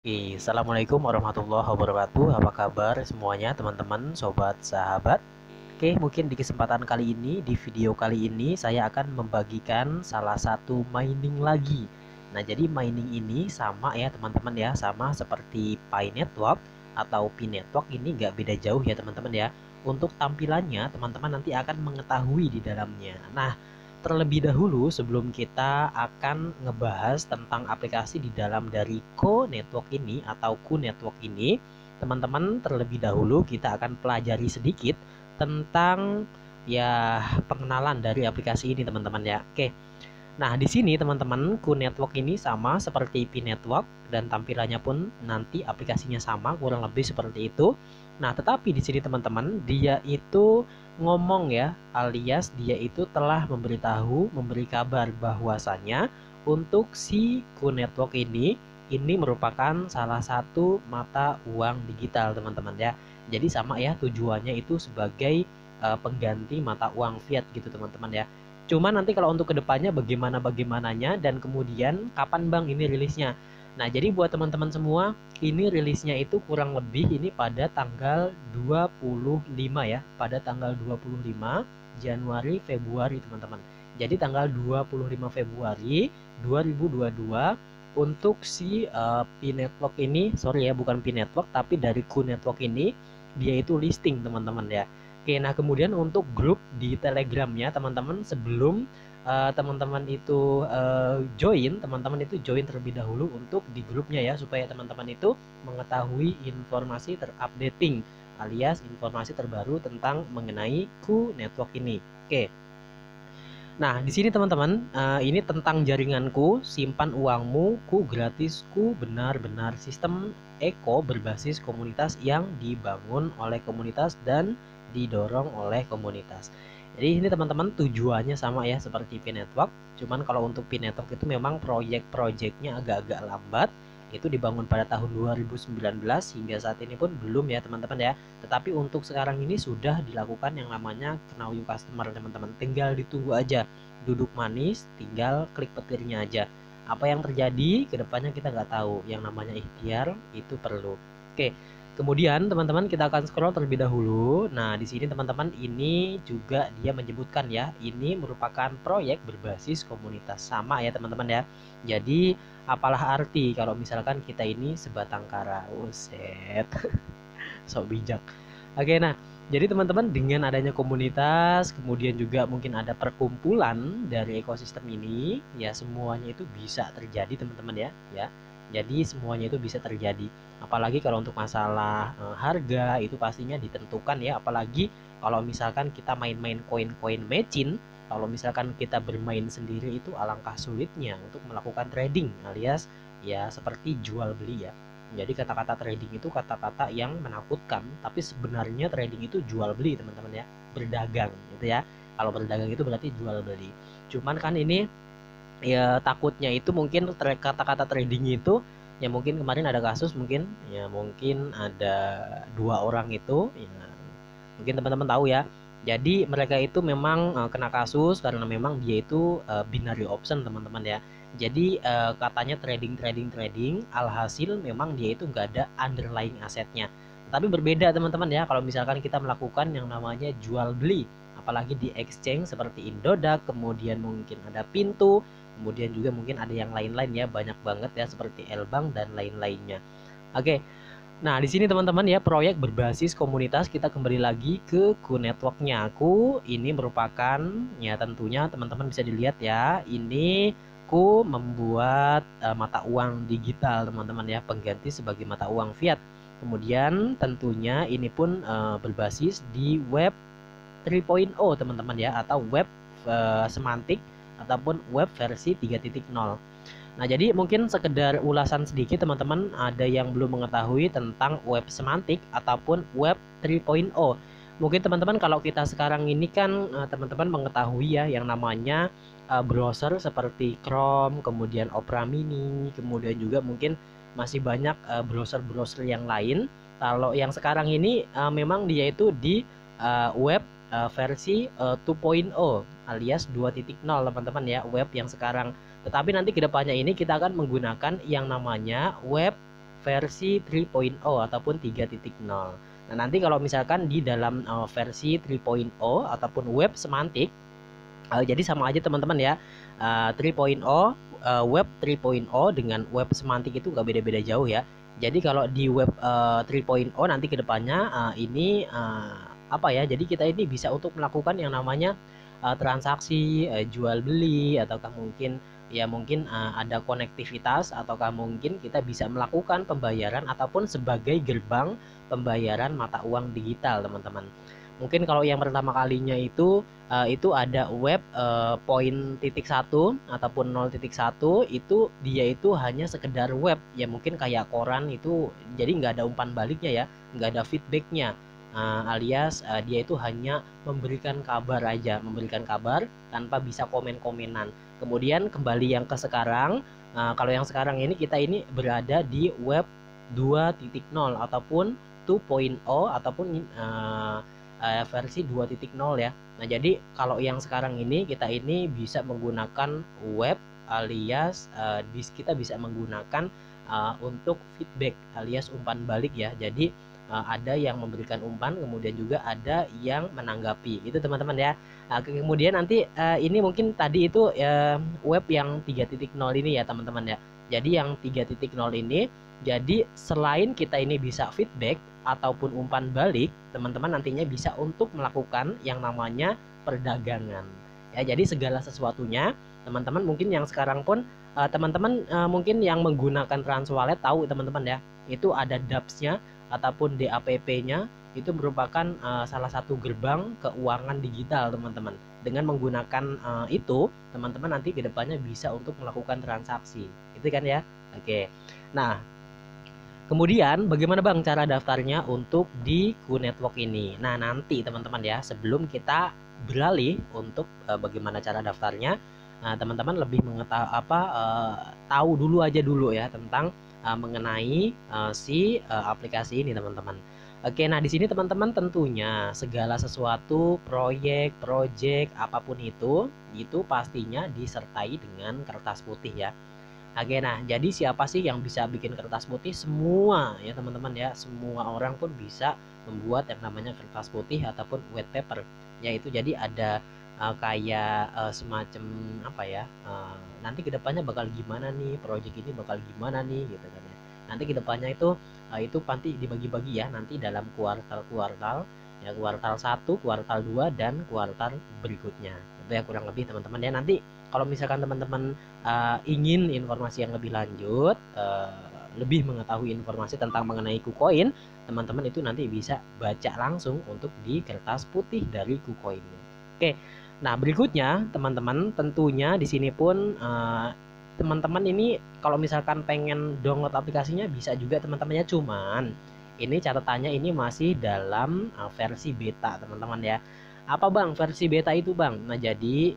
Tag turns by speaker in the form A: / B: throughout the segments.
A: Oke, Assalamualaikum warahmatullahi wabarakatuh. Apa kabar semuanya teman-teman, sobat, sahabat? Oke, mungkin di kesempatan kali ini, di video kali ini saya akan membagikan salah satu mining lagi. Nah, jadi mining ini sama ya teman-teman ya, sama seperti Pi Network atau Pi Network ini nggak beda jauh ya teman-teman ya. Untuk tampilannya teman-teman nanti akan mengetahui di dalamnya. Nah, terlebih dahulu sebelum kita akan ngebahas tentang aplikasi di dalam dari Ko Network ini atau Ku Network ini, teman-teman terlebih dahulu kita akan pelajari sedikit tentang ya pengenalan dari aplikasi ini teman-teman ya. Oke. Nah, di sini teman-teman, Ku Network ini sama seperti Pi Network dan tampilannya pun nanti aplikasinya sama, kurang lebih seperti itu. Nah, tetapi di sini teman-teman, dia itu ngomong ya, alias dia itu telah memberitahu, memberi kabar bahwasanya untuk si Ku Network ini merupakan salah satu mata uang digital teman-teman ya. Jadi sama ya tujuannya itu sebagai pengganti mata uang fiat gitu teman-teman ya. Cuma nanti kalau untuk kedepannya bagaimananya dan kemudian kapan bang ini rilisnya. Nah, jadi buat teman-teman semua, ini rilisnya itu kurang lebih ini pada tanggal 25 ya, pada tanggal 25 Januari Februari teman-teman. Jadi tanggal 25 Februari 2022 untuk si Pi Network ini, sorry ya bukan Pi Network tapi dari Ku Network ini dia itu listing teman-teman ya. Oke, nah kemudian untuk grup di Telegramnya teman-teman sebelum teman-teman itu teman-teman itu join terlebih dahulu untuk di grupnya ya supaya teman-teman itu mengetahui informasi terupdating alias informasi terbaru tentang mengenai Ku Network ini. Oke. Nah, di sini teman-teman, ini tentang jaringanku, simpan uangmu, ku gratisku, benar-benar sistem Eko berbasis komunitas yang dibangun oleh komunitas dan didorong oleh komunitas. Jadi ini teman-teman tujuannya sama ya seperti Pi Network, cuman kalau untuk Pi Network itu memang proyek-proyeknya agak-agak lambat. Itu dibangun pada tahun 2019 hingga saat ini pun belum ya teman-teman ya. Tetapi untuk sekarang ini sudah dilakukan yang namanya Know Your Customer teman-teman. Tinggal ditunggu aja. Duduk manis, tinggal klik petirnya aja. Apa yang terjadi kedepannya kita nggak tahu. Yang namanya ikhtiar itu perlu. Oke, kemudian teman-teman kita akan scroll terlebih dahulu. Nah, di sini teman-teman ini juga dia menyebutkan ya, ini merupakan proyek berbasis komunitas sama ya teman-teman ya. Jadi apalah arti kalau misalkan kita ini sebatang kara. Uset. Sok bijak. Oke, nah, jadi teman-teman dengan adanya komunitas, kemudian juga mungkin ada perkumpulan dari ekosistem ini, ya semuanya itu bisa terjadi teman-teman ya, ya. Jadi semuanya itu bisa terjadi. Apalagi kalau untuk masalah harga itu pastinya ditentukan ya, apalagi kalau misalkan kita main-main koin-koin matching, kalau misalkan kita bermain sendiri itu alangkah sulitnya untuk melakukan trading alias ya seperti jual beli ya. Jadi kata-kata trading itu kata-kata yang menakutkan, tapi sebenarnya trading itu jual beli teman-teman ya, berdagang gitu ya. Kalau berdagang itu berarti jual beli. Cuman kan ini ya takutnya itu mungkin kata-kata trading itu ya mungkin kemarin ada kasus mungkin ada dua orang itu ya, mungkin teman-teman tahu ya. Jadi mereka itu memang kena kasus karena memang dia itu binary option teman-teman ya. Jadi katanya trading alhasil memang dia itu nggak ada underlying asetnya. Tapi berbeda teman-teman ya kalau misalkan kita melakukan yang namanya jual beli, apalagi di exchange seperti Indodax, kemudian mungkin ada Pintu, kemudian juga mungkin ada yang lain-lain ya, banyak banget ya seperti Elbank dan lain-lainnya. Oke. Nah, di sini teman-teman ya proyek berbasis komunitas kita kembali lagi ke Ku Networknya. Ku ini merupakan ya tentunya teman-teman bisa dilihat ya. Ini Ku membuat mata uang digital teman-teman ya pengganti sebagai mata uang fiat. Kemudian tentunya ini pun berbasis di web 3.0 teman-teman ya atau web semantik ataupun web versi 3.0. Nah, jadi mungkin sekedar ulasan sedikit teman-teman, ada yang belum mengetahui tentang web semantik ataupun web 3.0. Mungkin teman-teman kalau kita sekarang ini kan teman-teman mengetahui ya yang namanya browser seperti Chrome, kemudian Opera Mini, kemudian juga mungkin masih banyak browser-browser yang lain. Kalau yang sekarang ini memang dia itu di web versi 2.0 alias 2.0 teman-teman ya, web yang sekarang. Tetapi nanti kedepannya ini kita akan menggunakan yang namanya web versi 3.0 ataupun 3.0. Nah, nanti kalau misalkan di dalam versi 3.0 ataupun web semantik, jadi sama aja teman-teman ya. 3.0 web 3.0 dengan web semantik itu nggak beda-beda jauh ya. Jadi kalau di web 3.0 nanti kedepannya ini apa ya? Jadi kita ini bisa untuk melakukan yang namanya transaksi jual beli, ataukah mungkin ada konektivitas, ataukah mungkin kita bisa melakukan pembayaran ataupun sebagai gerbang pembayaran mata uang digital teman-teman. Mungkin kalau yang pertama kalinya itu ada web point titik 1 ataupun 0.1, itu dia itu hanya sekedar web ya, mungkin kayak koran itu, jadi nggak ada umpan baliknya ya, nggak ada feedbacknya, alias dia itu hanya memberikan kabar aja, memberikan kabar tanpa bisa komen-komenan. Kemudian kembali yang ke sekarang, kalau yang sekarang ini kita ini berada di web 2.0 ataupun 2.0 ataupun versi 2.0 ya. Nah, jadi kalau yang sekarang ini kita ini bisa menggunakan web alias kita bisa menggunakan untuk feedback alias umpan balik ya. Jadi ada yang memberikan umpan, kemudian juga ada yang menanggapi. Itu teman-teman ya. Kemudian nanti ini mungkin tadi itu web yang 3.0 ini ya teman-teman ya. Jadi yang 3.0 ini, jadi selain kita ini bisa feedback ataupun umpan balik, teman-teman nantinya bisa untuk melakukan yang namanya perdagangan ya. Jadi segala sesuatunya teman-teman mungkin yang sekarang pun teman-teman mungkin yang menggunakan Transwallet tahu teman-teman ya, itu ada dApps-nya ataupun DAPP-nya, itu merupakan salah satu gerbang keuangan digital teman-teman. Dengan menggunakan itu, teman-teman nanti kedepannya bisa untuk melakukan transaksi, itu kan ya. Oke, nah kemudian bagaimana Bang cara daftarnya untuk di QNetwork ini? Nah, nanti teman-teman ya, sebelum kita beralih untuk bagaimana cara daftarnya, teman-teman lebih tahu dulu aja ya tentang mengenai si aplikasi ini teman-teman. Oke, nah di sini teman-teman tentunya segala sesuatu project apapun itu pastinya disertai dengan kertas putih ya. Oke, nah jadi siapa sih yang bisa bikin kertas putih? Semua ya teman-teman ya, semua orang pun bisa membuat yang namanya kertas putih ataupun white paper. Yaitu jadi ada kayak semacam apa ya, nanti kedepannya bakal gimana nih, project ini bakal gimana nih gitu kan ya. Nanti kedepannya itu pasti dibagi-bagi ya nanti dalam kuartal-kuartal ya, kuartal 1, kuartal 2 dan kuartal berikutnya. Itu ya kurang lebih teman-teman ya. Nanti kalau misalkan teman-teman ingin informasi yang lebih lanjut, lebih mengetahui informasi tentang mengenai KuCoin, teman-teman itu nanti bisa baca langsung untuk di kertas putih dari KuCoin. Oke, nah berikutnya teman-teman tentunya di sini pun teman-teman ini kalau misalkan pengen download aplikasinya bisa juga teman-temannya, cuman ini catatannya ini masih dalam versi beta teman-teman ya. Apa Bang versi beta itu Bang? Nah jadi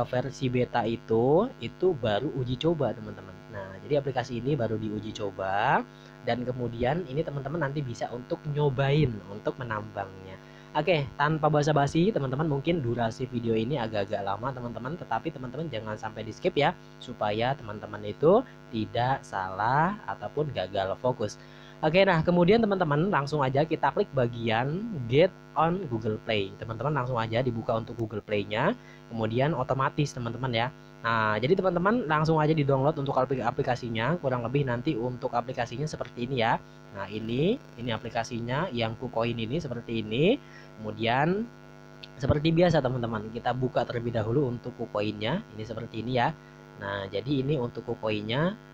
A: versi beta itu baru uji coba teman-teman. Nah jadi aplikasi ini baru diuji coba, dan kemudian ini teman-teman nanti bisa untuk nyobain untuk menambangnya. Oke, tanpa basa-basi teman-teman, mungkin durasi video ini agak-agak lama teman-teman, tetapi teman-teman jangan sampai di skip ya, supaya teman-teman itu tidak salah ataupun gagal fokus. Oke, nah kemudian teman-teman langsung aja kita klik bagian get on Google Play. Teman-teman langsung aja dibuka untuk Google Play-nya, kemudian otomatis teman-teman ya. Nah, jadi teman-teman langsung aja di-download untuk aplikasinya. Kurang lebih nanti untuk aplikasinya seperti ini ya. Nah, ini aplikasinya yang KuCoin ini seperti ini. Kemudian seperti biasa teman-teman, kita buka terlebih dahulu untuk KuCoinnya. Ini seperti ini ya. Nah, jadi ini untuk KuCoinnya.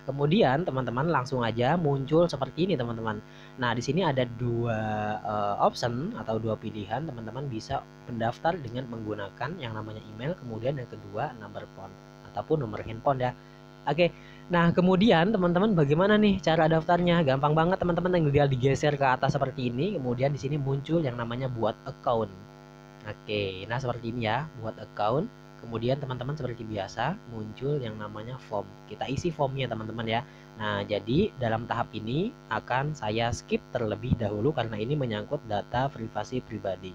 A: Kemudian teman-teman langsung aja muncul seperti ini teman-teman. Nah di sini ada dua option atau dua pilihan, teman-teman bisa mendaftar dengan menggunakan yang namanya email, kemudian yang kedua nomor phone ataupun nomor handphone ya. Oke, nah kemudian teman-teman bagaimana nih cara daftarnya? Gampang banget teman-teman, tinggal digeser ke atas seperti ini, kemudian di sini muncul yang namanya buat account. Oke, nah seperti ini ya, buat account. Kemudian teman-teman seperti biasa muncul yang namanya form. Kita isi formnya teman-teman ya. Nah jadi dalam tahap ini akan saya skip terlebih dahulu karena ini menyangkut data privasi pribadi.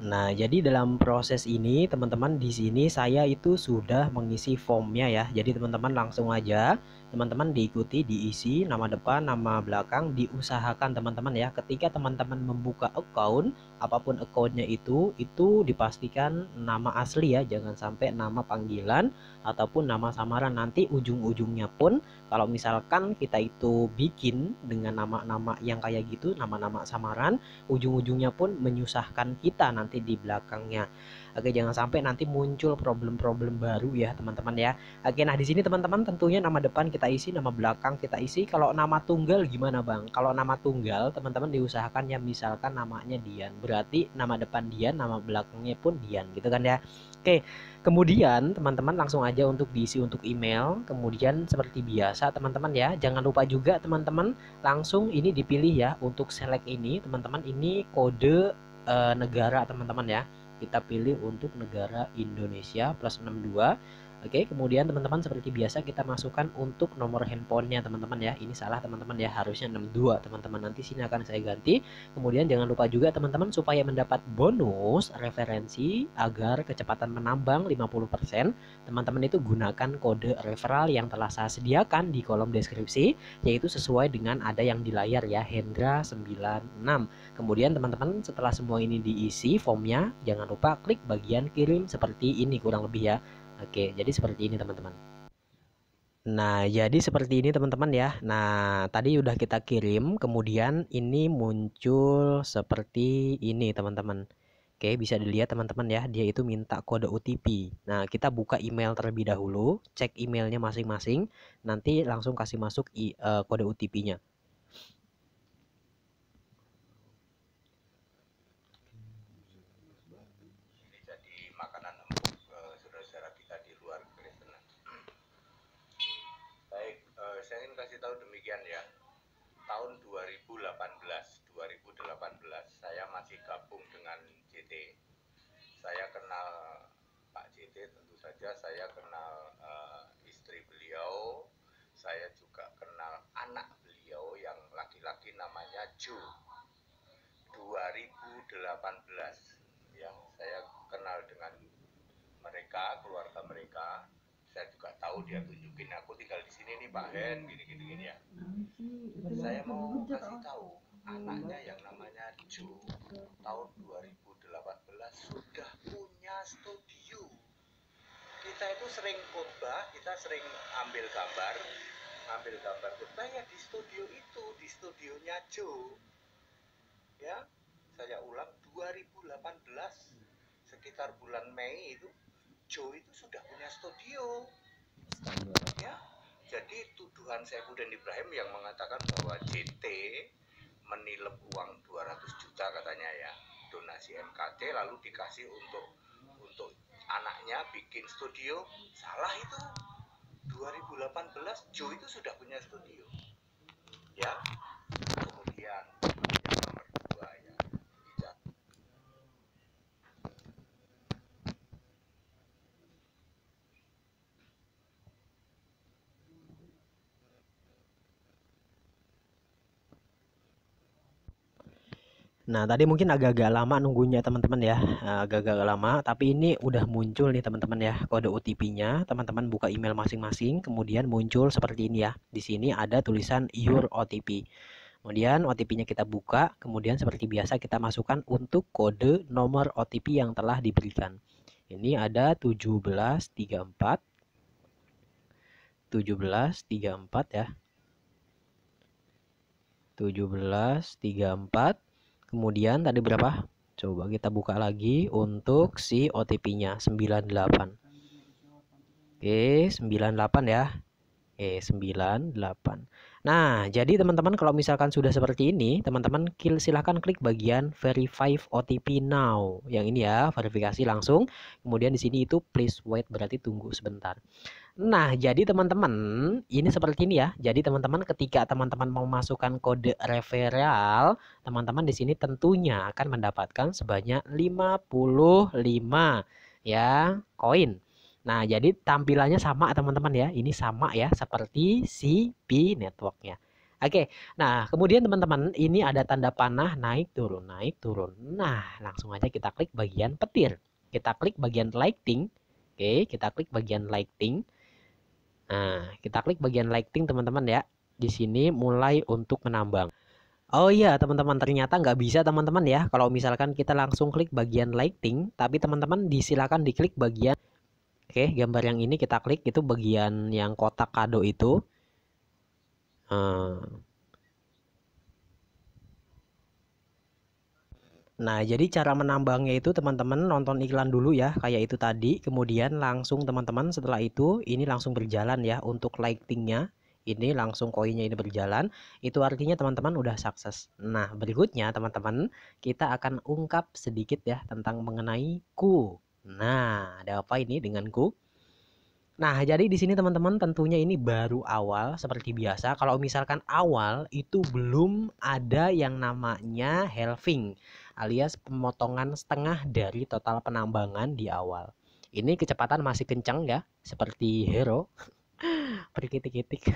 A: Nah, jadi dalam proses ini teman-teman di sini saya itu sudah mengisi formnya ya. Jadi teman-teman langsung aja teman-teman diikuti, diisi nama depan, nama belakang, diusahakan teman-teman ya. Ketika teman-teman membuka account, apapun accountnya itu dipastikan nama asli ya, jangan sampai nama panggilan ataupun nama samaran. Nanti ujung-ujungnya pun kalau misalkan kita itu bikin dengan nama-nama yang kayak gitu, nama-nama samaran, ujung-ujungnya pun menyusahkan kita nanti di belakangnya. Oke, jangan sampai nanti muncul problem-problem baru ya teman-teman ya. Oke, nah di sini teman-teman tentunya nama depan kita isi, nama belakang kita isi. Kalau nama tunggal gimana Bang? Kalau nama tunggal teman-teman diusahakan ya misalkan namanya Dian, berarti nama depan Dian, nama belakangnya pun Dian gitu kan ya. Oke, kemudian teman-teman langsung aja untuk diisi untuk email. Kemudian seperti biasa teman-teman ya, jangan lupa juga teman-teman langsung ini dipilih ya untuk select ini teman-teman, ini kode negara teman-teman ya, kita pilih untuk negara Indonesia plus 62. Oke, kemudian teman-teman seperti biasa kita masukkan untuk nomor handphonenya teman-teman ya. Ini salah teman-teman ya, harusnya 62 teman-teman, nanti sini akan saya ganti. Kemudian jangan lupa juga teman-teman supaya mendapat bonus referensi agar kecepatan menambang 50%, teman-teman itu gunakan kode referral yang telah saya sediakan di kolom deskripsi, yaitu sesuai dengan ada yang di layar ya, Hendra 96. Kemudian teman-teman setelah semua ini diisi formnya, jangan lupa klik bagian kirim seperti ini kurang lebih ya. Oke, jadi seperti ini teman-teman. Nah, jadi seperti ini teman-teman ya. Nah, tadi udah kita kirim, kemudian ini muncul seperti ini teman-teman. Oke, bisa dilihat teman-teman ya, dia itu minta kode OTP. Nah, kita buka email terlebih dahulu, cek emailnya masing-masing, nanti langsung kasih masuk kode OTP-nya.
B: Saya ingin kasih tahu demikian ya. Tahun 2018 saya masih gabung dengan JT. Saya kenal Pak JT, tentu saja saya kenal istri beliau. Saya juga kenal anak beliau yang laki-laki namanya Jo. 2018 ya, saya kenal dengan mereka, keluarga mereka. Saya juga tahu, dia tunjukin aku tinggal di sini nih Pak Hen, gini ya. Saya mau kasih tahu anaknya yang namanya Jo tahun 2018 sudah punya studio. Kita itu sering khotbah, kita sering ambil gambar khotbah ya di studio itu, di studionya Jo. Ya, saya ulang 2018 sekitar bulan Mei itu Jo itu sudah punya studio. Ya, jadi tuduhan Saifuddin Ibrahim yang mengatakan bahwa JT menilep uang 200 juta katanya ya, donasi MKT lalu dikasih untuk anaknya bikin studio, salah itu. 2018 Jo itu sudah punya studio. Ya. Kemudian yang nomor 2 ya,
A: Nah, tadi mungkin agak-agak lama nunggunya teman-teman ya, agak-agak lama, tapi ini udah muncul nih teman-teman ya, kode OTP-nya. Teman-teman buka email masing-masing, kemudian muncul seperti ini ya. Di sini ada tulisan your OTP. Kemudian OTP-nya kita buka, kemudian seperti biasa kita masukkan untuk kode nomor OTP yang telah diberikan. Ini ada 1734 ya. 1734. Kemudian tadi berapa? Coba kita buka lagi untuk si OTP-nya 98. Oke, 98 ya. 98. Nah, jadi teman-teman kalau misalkan sudah seperti ini, teman-teman silahkan klik bagian verify OTP now. Yang ini ya, verifikasi langsung. Kemudian di sini itu please wait, berarti tunggu sebentar. Nah, jadi teman-teman, ini seperti ini ya. Jadi teman-teman ketika teman-teman mau masukkan kode referral, teman-teman di sini tentunya akan mendapatkan sebanyak 55 ya koin. Nah, jadi tampilannya sama teman-teman ya. Ini sama ya seperti si Pi networknya. Oke, nah kemudian teman-teman ini ada tanda panah naik turun, naik turun. Nah, langsung aja kita klik bagian petir. Kita klik bagian lighting. Oke, kita klik bagian lighting. Nah, kita klik bagian lighting teman-teman ya. Di sini mulai untuk menambang. Oh iya teman-teman, ternyata nggak bisa teman-teman ya. Kalau misalkan kita langsung klik bagian lighting, tapi teman-teman disilakan diklik bagian. Oke, gambar yang ini kita klik itu bagian yang kotak kado itu. Nah, jadi cara menambangnya itu teman-teman nonton iklan dulu ya, kayak itu tadi. Kemudian langsung teman-teman setelah itu ini langsung berjalan ya untuk lightingnya. Ini langsung koinnya ini berjalan. Itu artinya teman-teman udah sukses. Nah, berikutnya teman-teman kita akan ungkap sedikit ya tentang mengenai ku. Nah, ada apa ini dengan ku? Nah, jadi di sini teman-teman tentunya ini baru awal seperti biasa. Kalau misalkan awal itu belum ada yang namanya halving alias pemotongan setengah dari total penambangan di awal. Ini kecepatan masih kencang ya, seperti hero, berkitik-kitik.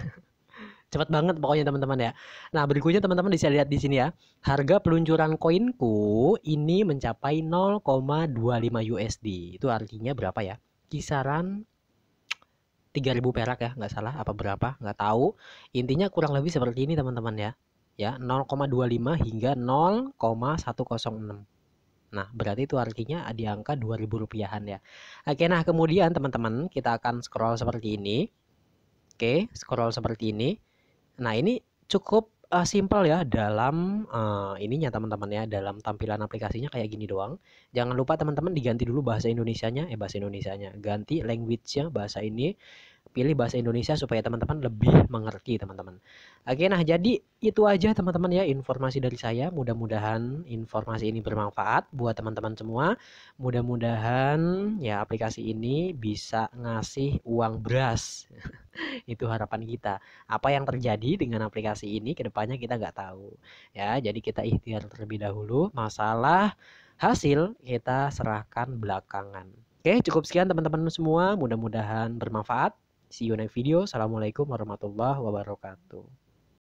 A: Cepat banget pokoknya teman-teman ya. Nah, berikutnya teman-teman bisa lihat di sini ya. Harga peluncuran koinku ini mencapai 0,25 USD. Itu artinya berapa ya? Kisaran 3.000 perak ya, nggak salah apa berapa, nggak tahu. Intinya kurang lebih seperti ini teman-teman ya. Ya, 0,25 hingga 0,106. Nah, berarti itu artinya di angka 2.000 rupiahan ya. Oke, nah kemudian teman-teman kita akan scroll seperti ini. Oke, scroll seperti ini. Nah, ini cukup simpel ya dalam ininya teman-teman ya, dalam tampilan aplikasinya kayak gini doang. Jangan lupa teman-teman diganti dulu bahasa Indonesianya, bahasa Indonesianya. Ganti language-nya bahasa ini, pilih bahasa Indonesia supaya teman-teman lebih mengerti teman-teman. Oke, nah jadi itu aja teman-teman ya informasi dari saya. Mudah-mudahan informasi ini bermanfaat buat teman-teman semua. Mudah-mudahan ya aplikasi ini bisa ngasih uang beras. Itu harapan kita. Apa yang terjadi dengan aplikasi ini kedepannya kita nggak tahu. Ya, jadi kita ikhtiar terlebih dahulu. Masalah hasil kita serahkan belakangan. Oke, cukup sekian teman-teman semua. Mudah-mudahan bermanfaat. See you next video. Assalamualaikum warahmatullahi wabarakatuh.